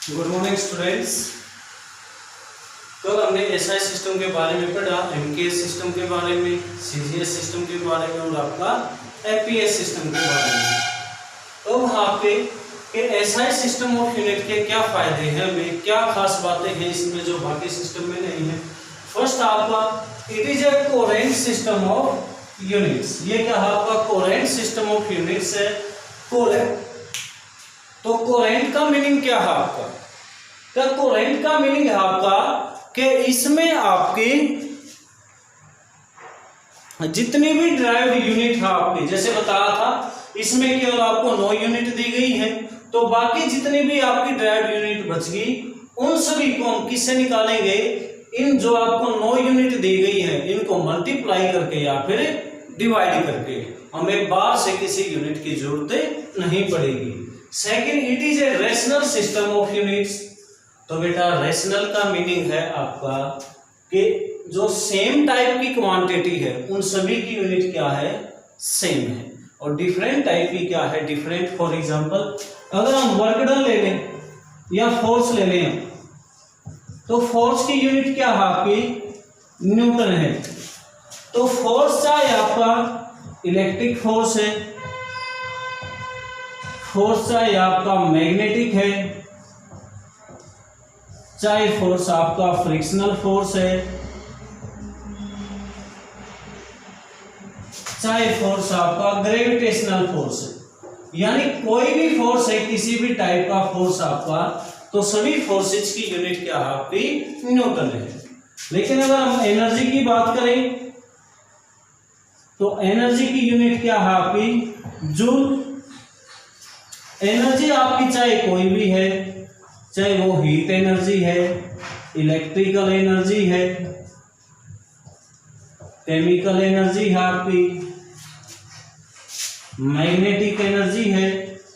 Good morning students. कल हमने SI system के बारे में पढ़ा, एमकेएस सिस्टम के बारे में, सीजीएस सिस्टम के बारे में और आपका एपीएस सिस्टम के बारे में। तो वहाँ पे कि एसआई सिस्टम ऑफ यूनिट के क्या फायदे हैं, हमें क्या खास बातें हैं इसमें जो बाकी सिस्टम में नहीं है। फर्स्ट आपका it is a coherent system of units. ये क्या है आपका कोहेरेंट सिस्टम ऑफ यूनिट्स है। कोहेरेंट, तो कोहेरेंट का मीनिंग क्या है आपका? तो कोहेरेंट का मीनिंग है आपका कि इसमें आपकी जितनी भी ड्राइव्ड यूनिट है आपकी, जैसे बताया था इसमें केवल आपको 9 यूनिट दी गई है, तो बाकी जितनी भी आपकी ड्राइव्ड यूनिट बच गई उन सभी को हम किससे निकालेंगे? इन जो आपको 9 यूनिट दी गई है इनको मल्टीप्लाई करके या फिर डिवाइड करके। हमें बाहर से किसी यूनिट की जरूरत नहीं पड़ेगी। Second, it is a rational system of units. तो बेटा रेशनल का मीनिंग है आपका कि जो सेम टाइप की क्वांटिटी है उन सभी की यूनिट क्या है? सेम है। और डिफरेंट टाइप की क्या है? डिफरेंट। फॉर एग्जांपल अगर हम वर्क डन ले लें या फोर्स ले लें तो फोर्स की यूनिट क्या है आपकी? न्यूटन है। तो फोर्स चाहे आपका इलेक्ट्रिक फोर्स है, फोर्स चाहे आपका मैग्नेटिक है, चाहे फोर्स आपका फ्रिक्शनल फोर्स है, चाहे फोर्स आपका ग्रेविटेशनल फोर्स है, यानी कोई भी फोर्स है, किसी भी टाइप का फोर्स आपका, तो सभी फोर्सेज की यूनिट क्या है आपकी? न्यूटन है। लेकिन अगर हम एनर्जी की बात करें तो एनर्जी की यूनिट क्या है आपकी? जूल। एनर्जी आपकी चाहे कोई भी है, चाहे वो हीट एनर्जी है, इलेक्ट्रिकल एनर्जी है, केमिकल एनर्जी है आपकी, मैग्नेटिक एनर्जी है,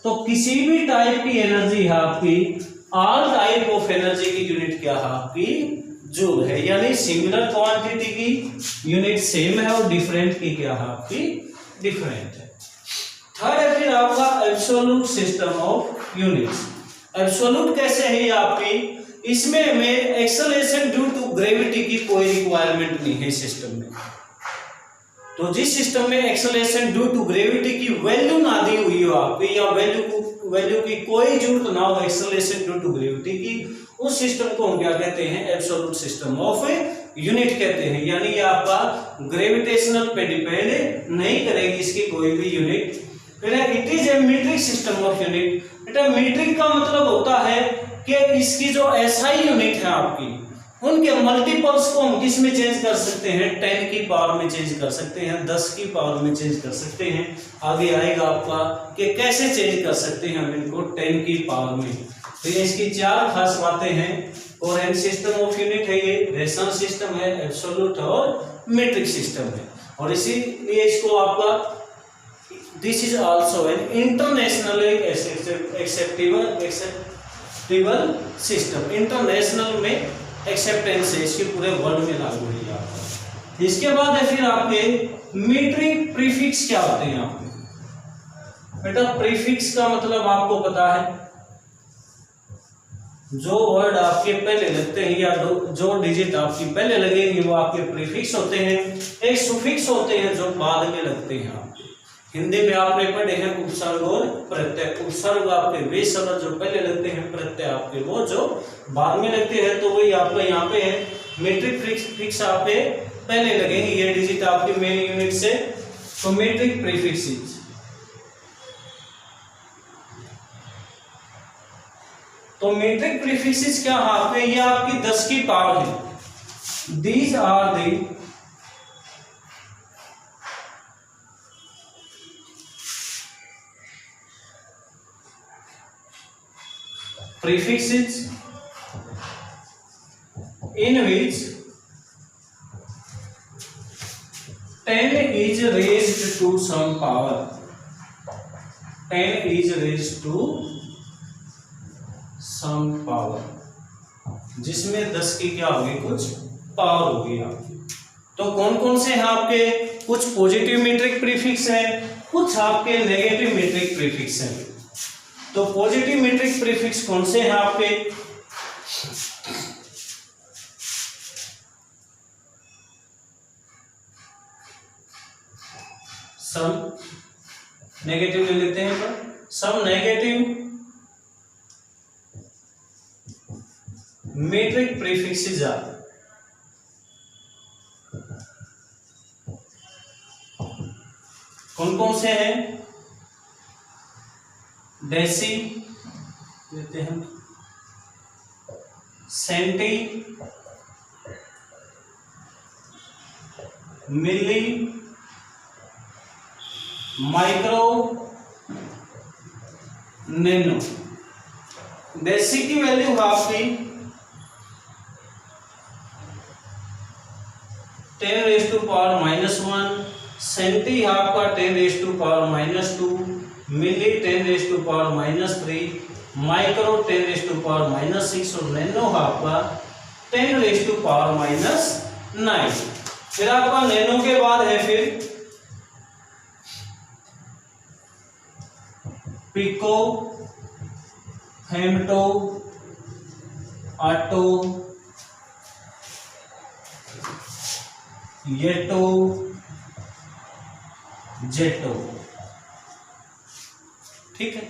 तो किसी भी टाइप की एनर्जी है आपकी, ऑल टाइप ऑफ एनर्जी की यूनिट क्या है आपकी? जूल है। यानी सिमिलर क्वांटिटी की यूनिट सेम है और डिफरेंट की क्या है आपकी? डिफरेंट है। थर्ड है फिर आपका absolute system of units. Absolute कैसे है ये आपकी? इसमें हमें एक्सेलरेशन ड्यू टू ग्रेविटी की कोई रिक्वायरमेंट नहीं है सिस्टम में। तो जिस सिस्टम में एक्सेलरेशन ड्यू टू ग्रेविटी की वैल्यू ना दी हुई हो आपकी, या वैल्यू की कोई जरूरत ना हो एक्सेलरेशन ड्यू टू ग्रेविटी की, उस सिस्टम को हम क्या कहते हैं? एब्सोल्यूट सिस्टम ऑफ यूनिट कहते हैं। यानी ये आपका ग्रेविटेशनल पे डिपेंड नहीं करेगी इसकी कोई भी यूनिट। फिर it is a metric system of unit. बेटा मीट्रिक का मतलब होता है कि इसकी जो एसआई यूनिट है आपकी, उनके मल्टीपल्स को हम किस में चेंज कर सकते हैं? 10 की पावर में चेंज कर सकते हैं, 10 की पावर में चेंज कर सकते हैं। आगे आएगा आपका कि कैसे चेंज कर सकते हैं हम इनको 10 की पावर में। तो ये इसकी 4 खास बातें हैं। कोहेरेंट सिस्टम ऑफ यूनिट है, ये रेशनल सिस्टम है, एब्सोल्यूट और मीट्रिक सिस्टम है। और इसीलिए इसको आपका this is also an internationally acceptable system. International में एक्सेप्टेंस है इसकी, पूरे वर्ल्ड में लागू है आपका। इसके बाद है फिर आपके मीट्रिक प्रीफिक्स क्या होते हैं आपके? बेटा प्रीफिक्स का मतलब आपको पता है, जो वर्ड आपके पहले लगते हैं या जो डिजिट आपकी पहले लगेंगे वो आपके प्रीफिक्स होते हैं। एक सुफिक्स होते हैं जो बाद में लगते हैं आपके। हिंदी में आपने पढ़े हैं उपसर्ग और प्रत्यय। उपसर्ग आपके वे शब्द जो पहले लगते हैं, प्रत्यय आपके वो जो बाद में लगते हैं। तो वही आपका यहाँ पे है मीट्रिक प्रीफिक्स आपके पहले लगेंगे, ये डिजिट आपकी मेन यूनिट से। तो मीट्रिक प्रीफिक्स, तो मीट्रिक प्रीफिक्सेस क्या है आपके? ये आपकी 10 की पावर है। These are the prefixes in which 10 is raised to some power. 10 is raised to some power, जिसमें 10 की क्या होगी? कुछ पावर होगी आपकी। तो कौन कौन से हैं आपके? कुछ पॉजिटिव मीट्रिक प्रीफिक्स हैं, कुछ आपके नेगेटिव मीट्रिक प्रीफिक्स हैं। तो पॉजिटिव मीट्रिक प्रीफिक्स कौन से हैं आपके? सम नेगेटिव ले लेते हैं, तो some negative metric prefixes are कौन कौन से हैं? डेसी लेते हैं, सेंटी, मिली, माइक्रो, नैनो। डेसी की वैल्यू है आपकी 10⁻⁻1, सेंटी है आपका 10⁻⁻2, मिली 10⁻⁻3, माइक्रो 10⁻⁻6 और नैनो है आपका 10⁻⁻9। फिर आपका नैनो के बाद है फिर पिको, फेमटो, ऑटो, येटो, जेटो। ठीक है,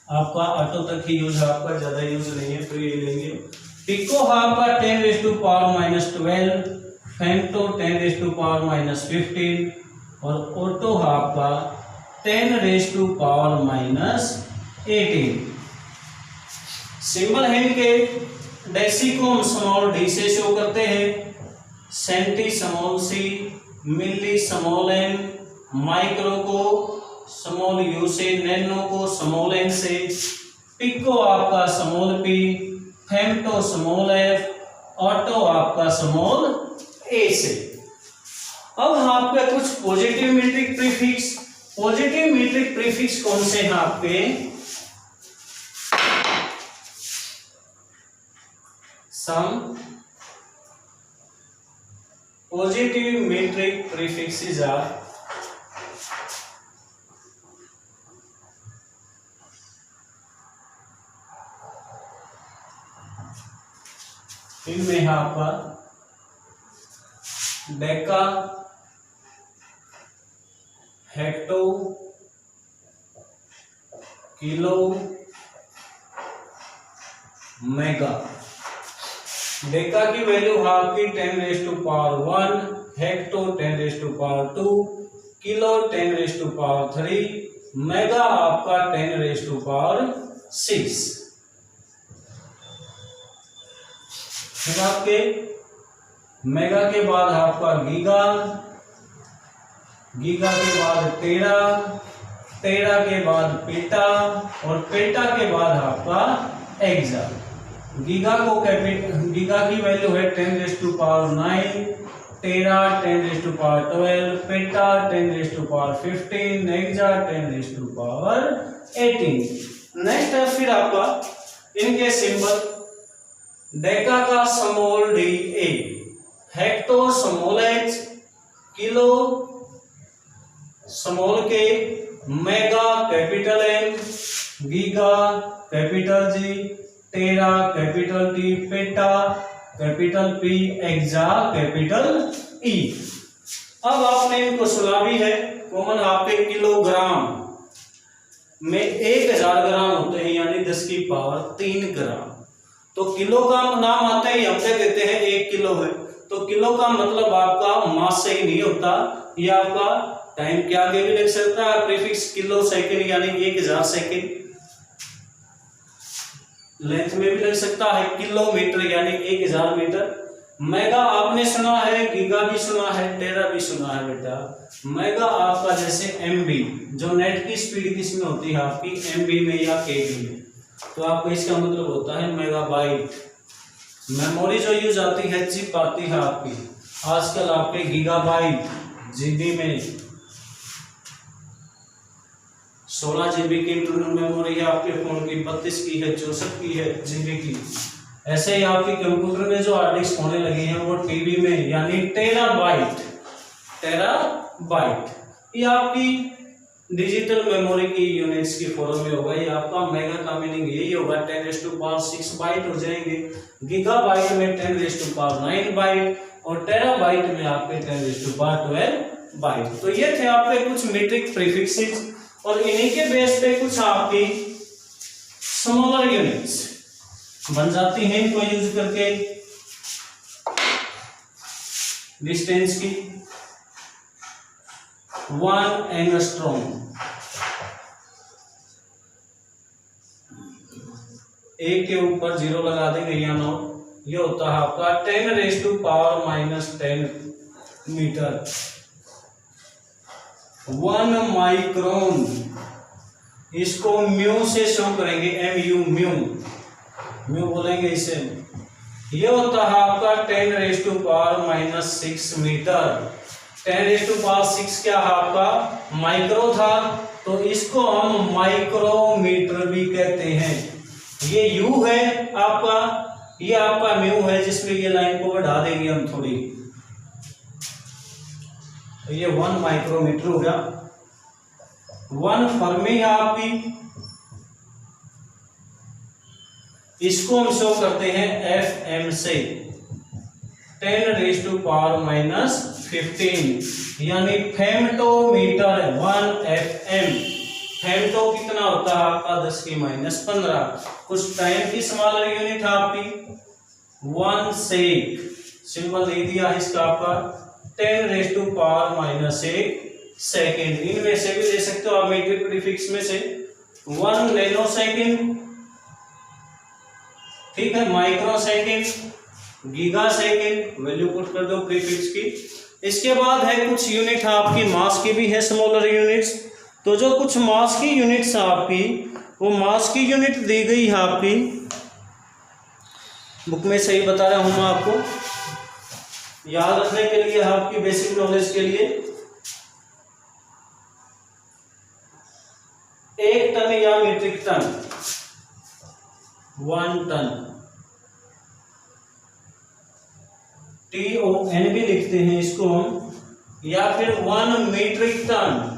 आपका ऑटो तक ही यूज है, आपका ज्यादा यूज नहीं है, तो ये लेंगे। पिको है आपका 10⁻⁻12, फेमटो 10⁻⁻15 और ऑटो है आपका 10⁻⁻18। सिंबल है इनके, डेसी को हम स्मॉल डी से शो करते हैं, centi small C, milli small M, micro को स्मॉल यू से, नैनो को स्मॉल एन से, पिको आपका small P, femto small F, atto आपका स्मॉल ए से। अब आपके कुछ positive metric prefix. Positive metric prefix कौन से हैं आपके? Some positive metric prefixes are इनमें है आपका deca, hecto, kilo, mega. Deca की वैल्यू है आपकी 10⁻1, हेक्टो 10⁻2, किलो 10⁻3, मेगा आपका 10⁻6। फिर आपके मेगा के बाद आपका गीगा, गीगा के बाद टेरा, टेरा के बाद पेटा और पेटा के बाद आपका एक्सा। गीगा की वैल्यू है 10⁻9, टेरा 10⁻12, पेटा 10⁻15, एक्सा 10⁻18। नेक्स्ट है फिर आपका इनके सिंबल, डेका का small D A, hecto small H, kilo small K, mega capital M, giga capital G, tera capital T, peta capital P, exa capital E. अब आपने इनको सुना भी है, कॉमन आपके किलोग्राम में 1000 ग्राम होते हैं, यानी 10⁻³ ग्राम। तो किलो का नाम आता है, हम कह देते हैं 1 किलो है, तो किलो का मतलब आपका मास से ही नहीं होता, ये आपका टाइम के आगे भी लिख सकता है प्रीफिक्स किलो सेकंड, यानी 1000 सेकंड। लेंथ में भी लग सकता है किलोमीटर, यानी 1000 मीटर। मेगा आपने सुना है, गीगा भी सुना है, टेरा भी सुना है बेटा। मेगा आपका जैसे एमबी, जो नेट की स्पीड किसमें होती है आपकी, एमबी में या केबी में, तो आपको इसका मतलब होता है मेगाबाइट। मेमोरी जो यूज आती है, चिप आती है आपकी, आजकल आपके गीगाबाइट, जीबी में 16 जीबी की इंटरनल मेमोरी है आपके फोन की, 32 की है, 64 की है जीबी की। ऐसे ही आपकी कंप्यूटर में जो हार्ड डिस्क होने लगी है वो टीबी में, यानी टेराबाइट बाइट। ये आपकी डिजिटल मेमोरी की यूनिट्स की फॉर्म में होगा। ये आपका मेगा का मीनिंग यही होगा, 10⁻6 बाइट हो जाएंगे। गीगाबाइट में 10⁻9 बाइट और टेराबाइट में आपके 10⁻12 बाइट। तो ये थे आपके कुछ मीट्रिक प्रीफिक्सेस और इन्हीं के बेस पे कुछ आपकी स्मॉलर यूनिट्स बन जाती हैं इनको यूज करके। डिस्टेंस की 1 एंगस्ट्रॉम, एक के ऊपर 0 लगा देंगे या 9, ये होता है आपका 10⁻⁻10 मीटर। 1 माइक्रोन, इसको म्यू से शो करेंगे, MU म्यू बोलेंगे इसे। ये होता है आपका 10⁻6 मीटर। 10⁻6 क्या है आपका माइक्रो था, तो इसको हम माइक्रोमीटर भी कहते हैं। ये U है आपका, ये आपका म्यू है, जिसमें ये लाइन को बढ़ा देंगे हम थोड़ी, तो ये 1 माइक्रोमीटर हो गया। 1 फर्मी है आपकी, इसको हम शो करते हैं FM से, 10⁻⁻15 यानी फेमटोमीटर 1 FM। फेमटो कितना होता है आपका 10⁻⁻15। कुछ टाइम की स्मॉलर यूनिट है आपकी 1 सेक, सिंबल दे दिया है इसका आपका 10⁻⁻1 सेकेंड। इनमें से भी दे सकते हो आप मीट्रिक प्रीफिक्स में से 1 नैनो सेकेंड, ठीक है, micro second, giga second, value put कर दो प्रीफिक्स की। इसके बाद है कुछ यूनिट आपकी मास की भी है, स्मॉलर यूनिट्स। तो जो कुछ मास की यूनिट्स है आपकी, वो मास की यूनिट दी गई है आपकी बुक में, सही बता रहा हूं मैं आपको, याद रखने के लिए, आपकी बेसिक नॉलेज के लिए। 1 टन या मीट्रिक टन, 1 टन, TON भी लिखते हैं इसको हम, या फिर 1 मीट्रिक टन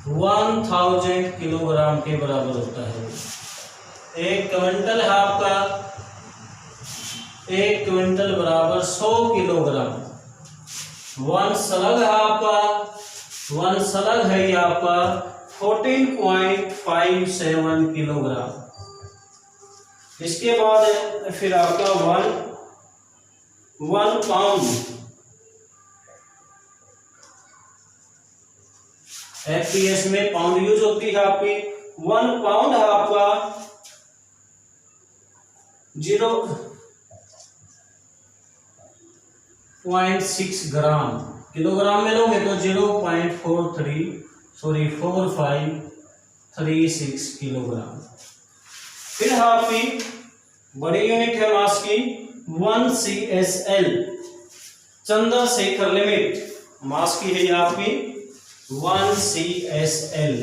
1000 किलोग्राम के बराबर होता है। 1 क्विंटल है आपका, 1 क्विंटल बराबर 100 किलोग्राम। 1 स्लग है आपका, 1 स्लग है ये आपका 14.57 किलोग्राम। इसके बाद फिर आपका 1 पाउंड, FPS में पाउंड यूज होती है आपकी। 1 पाउंड है आपका 0.6 ग्राम। किलोग्राम में लोगे तो 0.4536 किलोग्राम। फिर आपकी बड़ी यूनिट है मास की 1 CSL, चंद्रशेखर लिमिट, मास की है ये आपकी 1 CSL।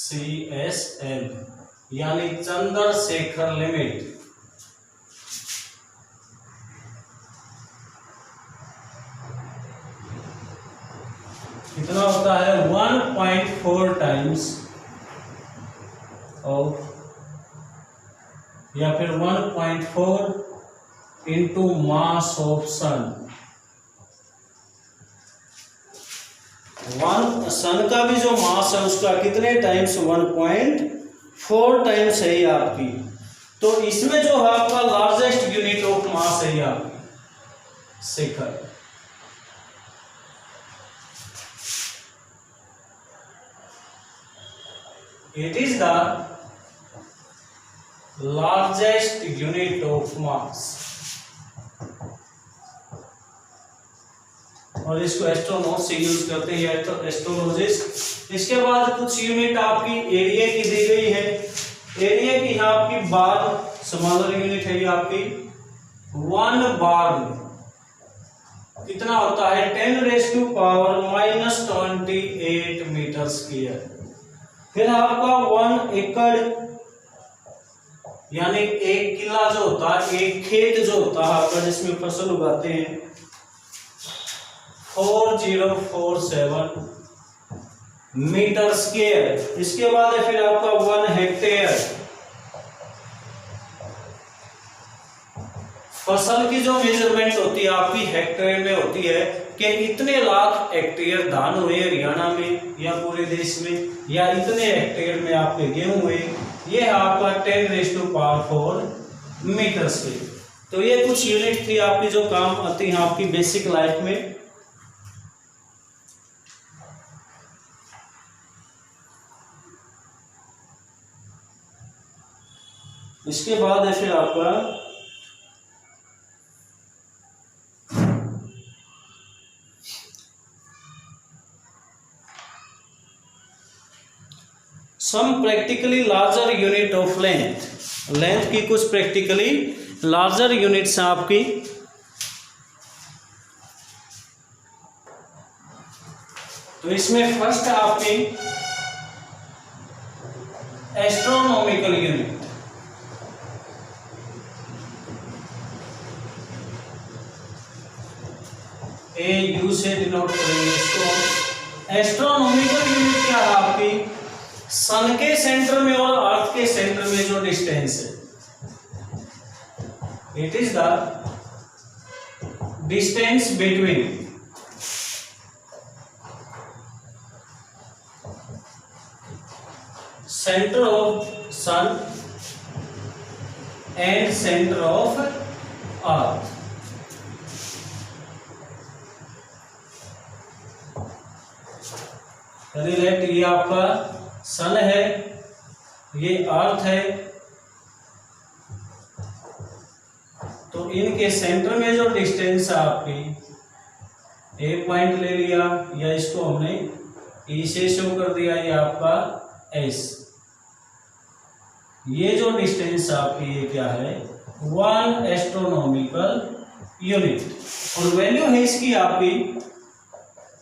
CSL यानी चंद्रशेखर लिमिट। कितना होता है 1.4 टाइम्स ऑफ, या फिर 1.4 इंटू मास ऑफ सन। सन का भी जो मास है उसका कितने टाइम्स, 1.4 टाइम्स है ये आपकी। तो इसमें जो है आपका लार्जेस्ट यूनिट ऑफ मास है ये आपकी शिखर। It is the largest unit of mass। और इसको एस्ट्रोनॉट से यूज करते हैं, एस्ट्रोलॉजिस्ट। इसके बाद कुछ यूनिट आपकी एरिया की दी गई है। एरिया की है आपकी बार, स्मॉलर यूनिट है ये आपकी 1 बार कितना होता है 10⁻⁻28 मीटर स्क्वायर। फिर आपका 1 एकड़ यानी 1 किला जो होता है, एक खेत जो होता है आपका जिसमें फसल उगाते हैं, 4047 मीटर स्क्वायर। इसके बाद है फिर आपका 1 हेक्टेयर। फसल की जो मेजरमेंट होती है आपकी हेक्टेयर में होती है कि इतने लाख हेक्टेयर धान हुए हरियाणा में या पूरे देश में, या इतने हेक्टेयर में आपके गेहूं हुए, ये आपका 10⁴ मीटर स्क्वायर। तो ये कुछ यूनिट थी आपकी जो काम आती है आपकी बेसिक लाइफ में। इसके बाद है फिर आपका some practically larger unit of length. Length की कुछ प्रैक्टिकली लार्जर यूनिट्स हैं आपकी। तो इसमें फर्स्ट है आपकी एस्ट्रोनॉमिकल यूनिट। AU से डिनोट करेंगे इसको। एस्ट्रोनॉमिकल यूनिट क्या है आपकी? सन के सेंटर में और अर्थ के सेंटर में जो डिस्टेंस है, it is the distance between centre of sun and centre of earth. Relate, ये आपका सन है, ये अर्थ है, तो इनके सेंटर में जो डिस्टेंस है आपकी, एक पॉइंट ले लिया या इसको हमने ई से शो कर दिया, ये आपका एस। ये जो डिस्टेंस आपकी ये क्या है? 1 एस्ट्रोनॉमिकल यूनिट। और वैल्यू है इसकी आपकी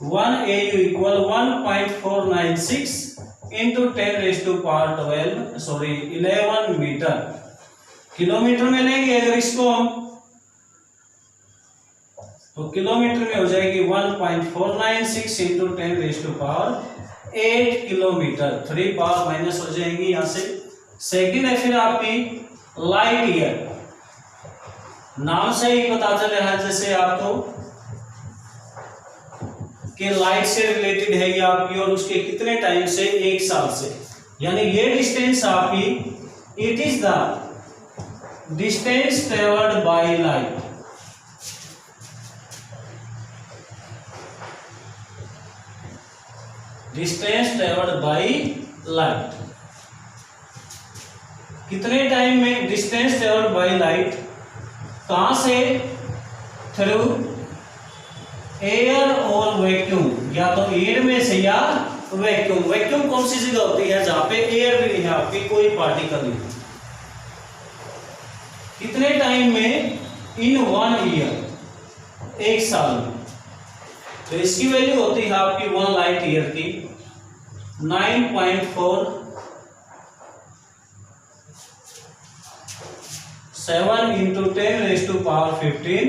1 AU equal 1.496 into 11 metre. Kilometre में लेंगे अगर इसको हम, तो किलोमीटर में हो जाएगी 1.496 इंटू 10⁸ किलोमीटर। 3 पावर माइनस हो जाएंगी यहां से। सेकंड है फिर आपकी लाइट ईयर। नाम से ही पता चल रहा है जैसे आपको कि लाइट से रिलेटेड है ये आपकी, और उसके कितने टाइम से? 1 साल से। यानी ये डिस्टेंस आपकी, it is the distance travelled by light. Distance travelled by light कितने टाइम में? डिस्टेंस ट्रेवल्ड बाय लाइट कहां से? थ्रू एयर और वैक्यूम, या तो एयर में से या वैक्यूम। वैक्यूम कौन सी जगह होती है? जहां पे एयर भी नहीं है आपकी, कोई पार्टिकल नहीं। कितने टाइम में? इन 1 ईयर, 1 साल में। तो इसकी वैल्यू होती है आपकी 1 लाइट ईयर की 9.47 इंटू 10⁻15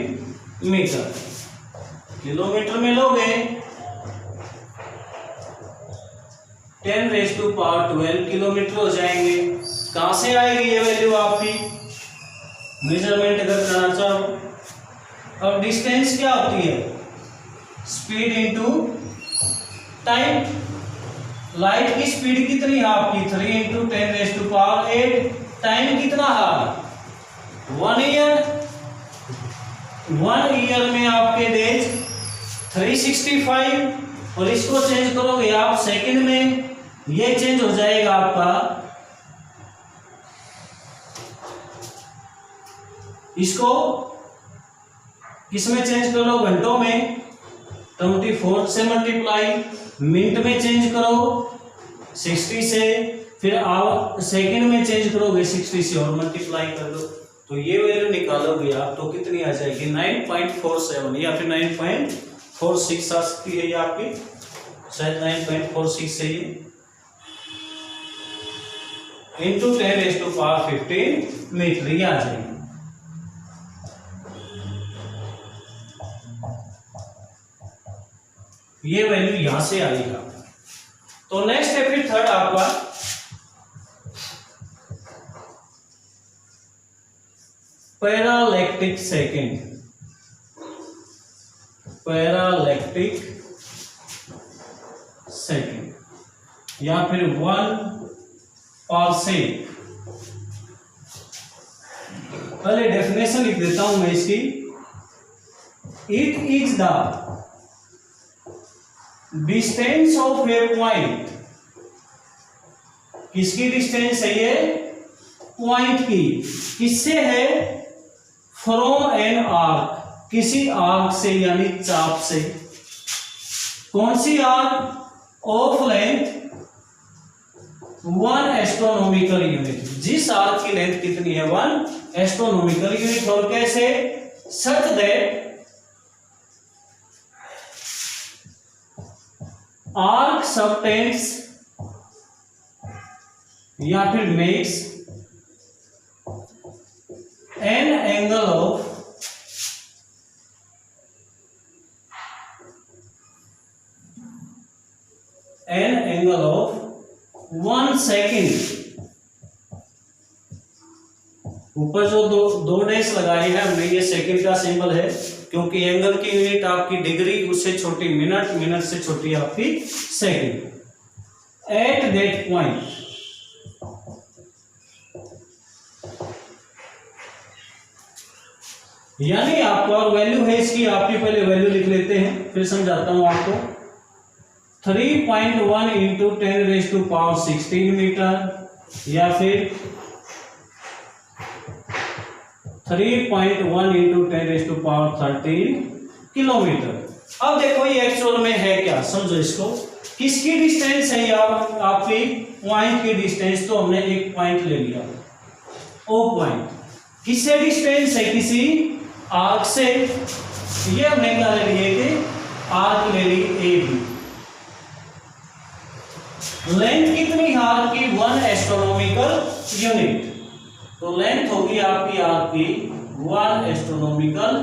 मीटर। किलोमीटर में लोगे 10⁻12 किलोमीटर हो जाएंगे। कहां से आएगी ये वैल्यू आपकी? मेजरमेंट अगर करना चाहो। अब डिस्टेंस क्या होती है? Speed into time. लाइट की स्पीड कितनी है आपकी? 3 इंटू 10⁸। टाइम कितना है? 1 ईयर। 1 ईयर में आपके डेज 365, और इसको चेंज करोगे आप सेकंड में, ये चेंज हो जाएगा आपका, इसको किसमें चेंज करो? घंटों में। 24 से मल्टीप्लाई, मिनट में चेंज करो 60 से, फिर आवर सेकंड में चेंज करोगे 60 से और मल्टीप्लाई कर दो, तो ये वैल्यू निकालोगे आप तो कितनी आ जाएगी? 9.47 या फिर 9.46 आ सकती है ये आपकी, शायद 9.46 है ये। इंटू 10⁻15 मीटर, ये आ जाएगी। ये वैल्यू यहां से आएगा। तो नेक्स्ट है फिर थर्ड आपका पैरालैक्टिक सेकेंड, पैरालैक्टिक सेकेंड या फिर 1 पारसेक। पहले डेफिनेशन लिख देता हूं मैं इसकी। It is the distance of a point, किसकी डिस्टेंस है ये? पॉइंट की। किससे है? फ्रॉम एन आर्क, किसी आर्क से यानी चाप से। कौन सी arc? Of length 1 astronomical unit, जिस आर्क की लेंथ कितनी है? 1 एस्ट्रोनॉमिकल यूनिट। और कैसे? सच दैट आर्क सबटेंड्स या फिर makes an angle of of 1 second. ऊपर जो दो डैश लगाए हैं हमने, ये सेकंड का सिंबल है, क्योंकि एंगल की यूनिट आपकी डिग्री, उससे छोटी मिनट, मिनट से छोटी आपकी सेकंड। एट दैट पॉइंट, यानी आपको और वैल्यू है इसकी, आपकी पहले वैल्यू लिख लेते हैं फिर समझाता हूं आपको। 3.1 इंटू 10⁻16 मीटर या फिर 3.1 इंटू 10⁻13 किलोमीटर। अब देखो ये एक्चुअल में है क्या, समझो इसको। किसकी डिस्टेंस है? आपकी पॉइंट की डिस्टेंस। तो हमने एक पॉइंट ले लिया, ओ पॉइंट। किससे डिस्टेंस है? किसी आर्क से। ये हमने क्या ले लिए कि आर्क ले ली ए बी। लेंथ कितनी है आर्क की? 1 एस्ट्रोनॉमिकल यूनिट। तो लेंथ होगी आपकी आर्क की 1 एस्ट्रोनॉमिकल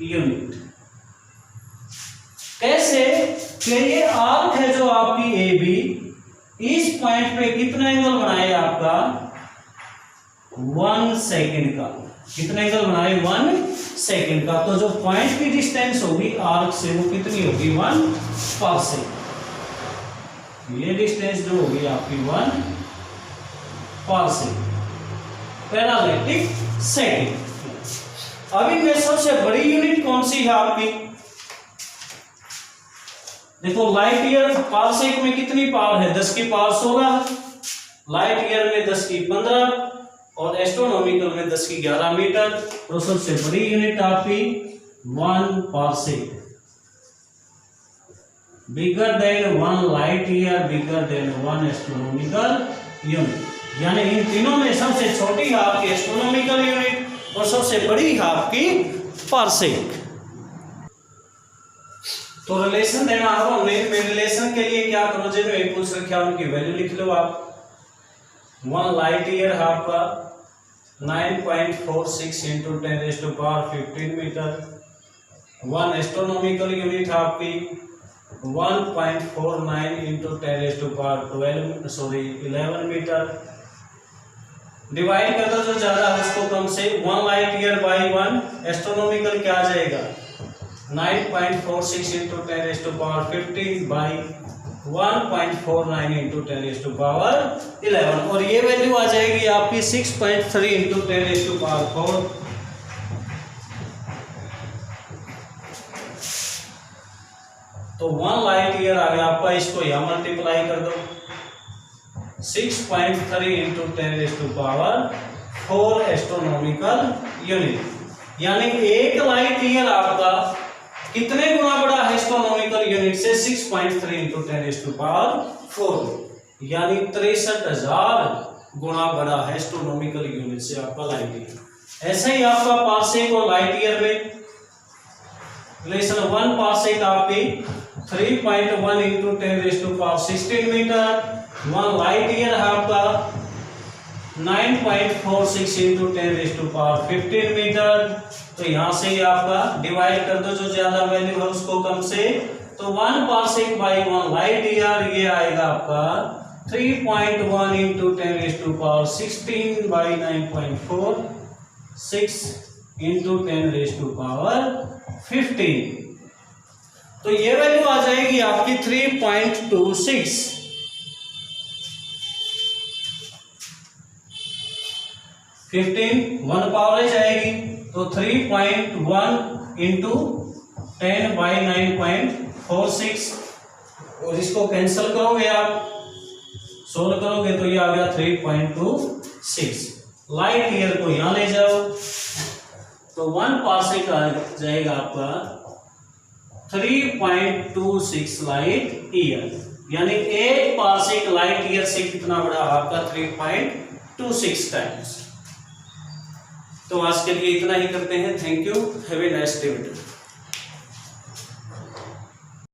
यूनिट। कैसे? कि ये आर्क है जो आपकी ए बी, इस पॉइंट पे कितना एंगल बनाए आपका? 1 सेकेंड का। कितना एंगल बनाए? 1 सेकेंड का। तो जो पॉइंट की डिस्टेंस होगी आर्क से वो कितनी होगी? 1 पारसेक। ये डिस्टेंस जो होगी आपकी 1 पारसेक, पैरालैक्टिक सेकेंड। अब इनमें सबसे बड़ी यूनिट कौन सी है आपकी? देखो लाइट ईयर पारसेक में कितनी पावर है? 10 की पावर 16, लाइट ईयर में 10 की 15 और एस्ट्रोनॉमिकल में 10 की 11 मीटर। तो सबसे बड़ी यूनिट आपकी 1 parsec. Bigger than 1 light year, bigger than 1 astronomical unit. यानी इन तीनों में सबसे छोटी है आपकी एस्ट्रोनॉमिकल यूनिट और सबसे बड़ी है आपकी पारसेक। तो रिलेशन देना है हमने। रिलेशन के लिए क्या करो, जिन्होंने पूछ रखा उनकी वैल्यू लिख लो आप। 1 लाइट ईयर है आपका 9.46 इंटू 10⁻15 मीटर। 1 एस्ट्रोनॉमिकल यूनिट है आपकी 1.49 इंटू 11 मीटर। डिवाइड कर दो जो ज्यादा है उसको कम से। 1 लाइट ईयर बाई 1 एस्ट्रोनॉमिकल क्या आ जाएगा? 9.46 इंटू 10⁻15 बाई 1.49 इंटू 10⁻11 और ये वैल्यू आ जाएगी आपकी 6.3 इंटू 10⁻4। तो 1 लाइट ईयर आ गया आपका, इसको यहां मल्टीप्लाई कर दो। 6.3 इंटू 10⁻4 एस्ट्रोनॉमिकल यूनिट। यानी 1 लाइट ईयर आपका कितने गुना बड़ा है एस्ट्रोनॉमिकल यूनिट से? 6.3 इंटू 10⁻4, यानी 63,000 गुना बड़ा है एस्ट्रोनॉमिकल यूनिट से आपका लाइट ईयर। ऐसे ही आपका पारसेक और लाइट ईयर में रिलेशन 1 पारसेक आपकी 3.1 इंटू 10⁻16 मीटर। 1 लाइट ईयर है आपका 9.46 इंटू 10⁻15 मीटर। तो यहाँ से ही आपका डिवाइड कर दो, जो ज्यादा वैल्यू है उसको कम से। तो 1 पार्सेक बाई 1 लाइट ईयर, ये आएगा आपका 3.1 इंटू 10⁻16 बाई 9.4, 6 इंटू 10⁻15। तो ये वैल्यू आ जाएगी आपकी 3.26। 15 1 पावर जाएगी, तो 3.1 इंटू 10 बाई 9.46, और इसको कैंसिल करोगे आप, सोल्व करोगे तो ये आ गया 3.26। लाइट ईयर को यहां ले जाओ, तो 1 पार्सेक आ जाएगा आपका 3.26 लाइट ईयर, यानी 1 पार्सेक लाइट ईयर से कितना बड़ा आपका 3.26 टाइम्स। तो आज के लिए इतना ही करते हैं। Thank you, have a nice day.